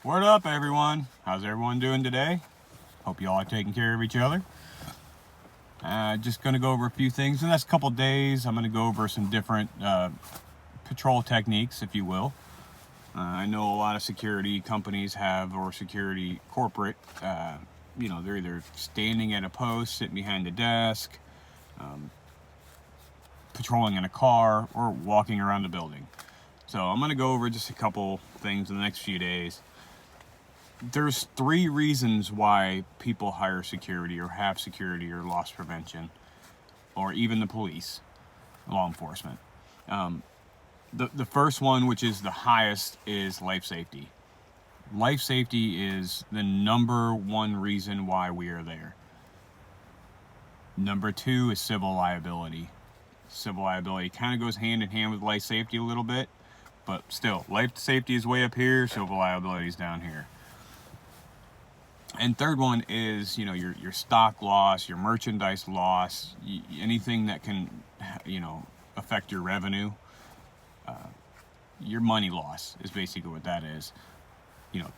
What up, everyone? How's everyone doing today? Hope you all are taking care of each other. Just going to go over a few things. In the next couple days, I'm going to go over some different patrol techniques, if you will. I know a lot of security companies have, or security corporate, they're either standing at a post, sitting behind a desk, patrolling in a car, or walking around the building. So I'm going to go over just a couple things in the next few days. There's 3 reasons why people hire security or have security or loss prevention, or even the police, law enforcement. The first one, which is the highest, is life safety. Life safety is the number 1 reason why we are there. Number 2 is civil liability. Civil liability kind of goes hand in hand with life safety a little bit, but still, life safety is way up here, civil liability is down here. And third one is, your stock loss, your merchandise loss, anything that can, affect your revenue. Your money loss is basically what that is.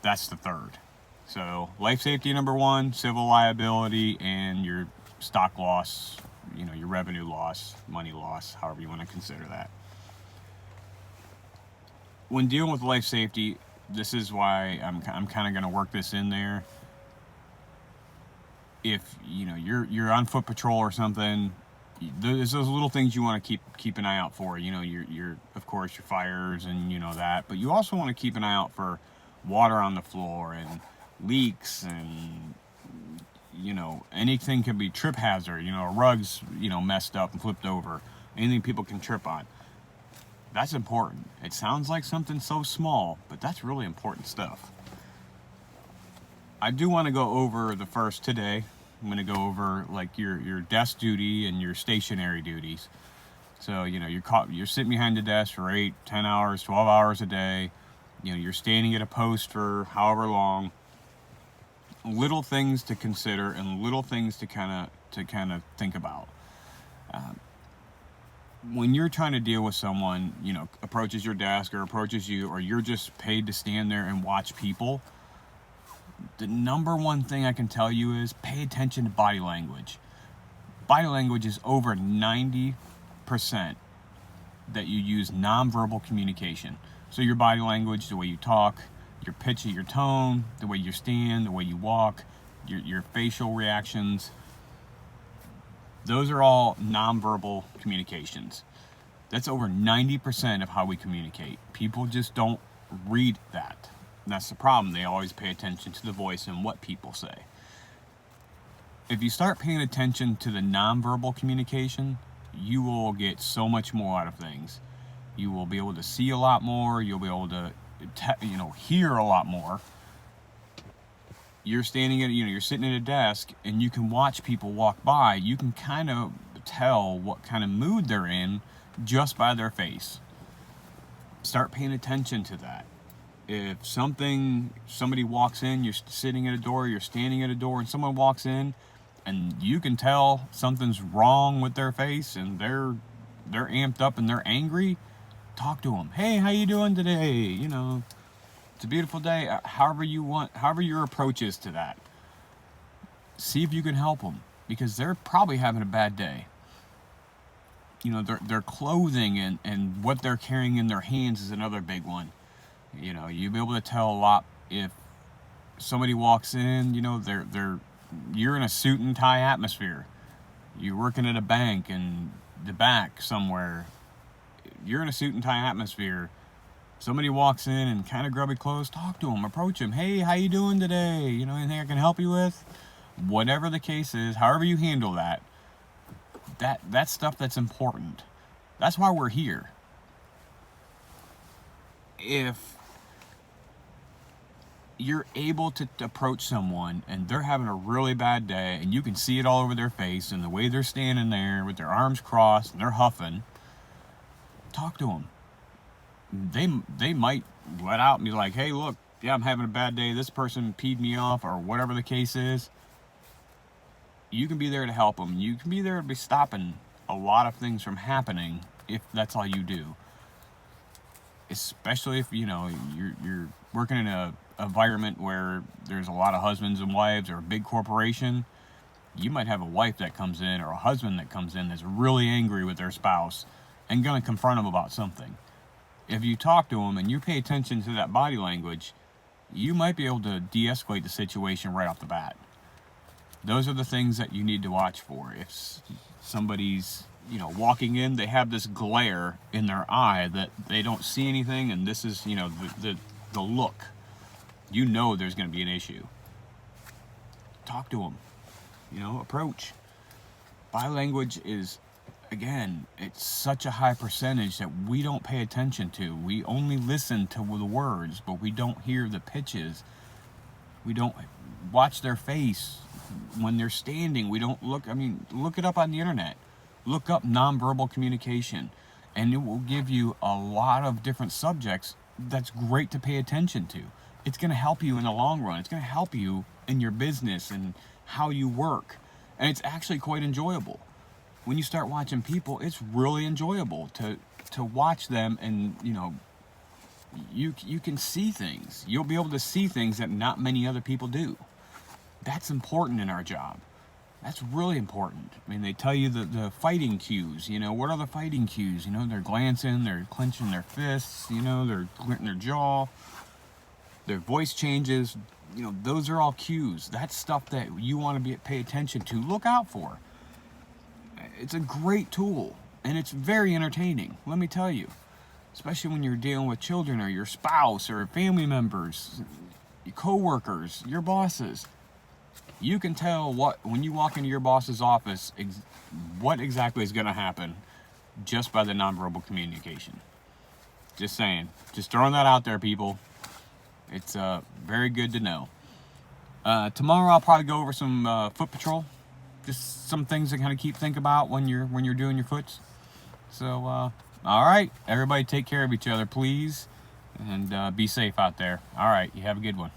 That's the third. So life safety number 1, civil liability, and your stock loss, your revenue loss, money loss, however you want to consider that. When dealing with life safety, this is why I'm kind of going to work this in there. If you're on foot patrol or something, there's those little things you want to keep an eye out for. Your of course your fires and that, but you also want to keep an eye out for water on the floor and leaks, and anything can be trip hazard. Rugs messed up and flipped over, anything people can trip on. That's important. It sounds like something so small, but that's really important stuff. I do want to go over the first today. I'm going to go over like your desk duty and your stationery duties. So, you're sitting behind the desk for 8, 10 hours, 12 hours a day. You're standing at a post for however long. Little things to consider and little things to kind of think about. When you're trying to deal with someone, approaches your desk or approaches you, or you're just paid to stand there and watch people, the number 1 thing I can tell you is pay attention to body language. Body language is over 90% that you use nonverbal communication. So your body language, the way you talk, your pitch of your tone, the way you stand, the way you walk, your facial reactions, those are all nonverbal communications. That's over 90% of how we communicate. People just don't read that. And that's the problem. They always pay attention to the voice and what people say. If you start paying attention to the nonverbal communication, you will get so much more out of things. You will be able to see a lot more. You'll be able to, hear a lot more. You're standing at, you're sitting at a desk, and you can watch people walk by. You can kind of tell what kind of mood they're in just by their face. Start paying attention to that. If somebody walks in, you're sitting at a door, you're standing at a door, and someone walks in, and you can tell something's wrong with their face, and they're amped up and they're angry, talk to them. Hey, how you doing today? It's a beautiful day. However your approach is to that. See if you can help them, because they're probably having a bad day. Their clothing and what they're carrying in their hands is another big one. You'll be able to tell a lot if somebody walks in, you're in a suit and tie atmosphere. You're working at a bank in the back somewhere. You're in a suit and tie atmosphere. Somebody walks in and kind of grubby clothes, talk to them, approach them. Hey, how you doing today? Anything I can help you with? Whatever the case is, however you handle that's stuff that's important. That's why we're here. If you're able to approach someone and they're having a really bad day, and you can see it all over their face and the way they're standing there with their arms crossed and they're huffing, talk to them. They might let out and be like, hey, look, yeah, I'm having a bad day. This person peed me off, or whatever the case is. You can be there to help them. You can be there to be stopping a lot of things from happening if that's all you do. Especially if you're working in a environment where there's a lot of husbands and wives, or a big corporation, you might have a wife that comes in, or a husband that comes in, that's really angry with their spouse and going to confront them about something. If you talk to them and you pay attention to that body language, you might be able to de-escalate the situation right off the bat. Those are the things that you need to watch for. If somebody's, walking in, they have this glare in their eye that they don't see anything, and this is, the look. There's going to be an issue. Talk to them. Approach. Body language is, again, it's such a high percentage that we don't pay attention to. We only listen to the words, but we don't hear the pitches. We don't watch their face when they're standing. We don't look it up on the internet. Look up nonverbal communication, and it will give you a lot of different subjects that's great to pay attention to. It's going to help you in the long run. It's going to help you in your business and how you work. And it's actually quite enjoyable. When you start watching people, it's really enjoyable to watch them, and you can see things. You'll be able to see things that not many other people do. That's important in our job. That's really important. They tell you the fighting cues. What are the fighting cues? They're glancing, they're clenching their fists, they're gritting their jaw, their voice changes. Those are all cues. That's stuff that you want to pay attention to. Look out for. It's a great tool, and it's very entertaining, let me tell you. Especially when you're dealing with children, or your spouse, or family members, your coworkers, your bosses. You can tell when you walk into your boss's office, what exactly is going to happen just by the nonverbal communication. Just saying. Just throwing that out there, people. It's very good to know. Tomorrow I'll probably go over some foot patrol. Just some things to kind of think about when you're doing your foots. So, all right. Everybody take care of each other, please. And be safe out there. All right. You have a good one.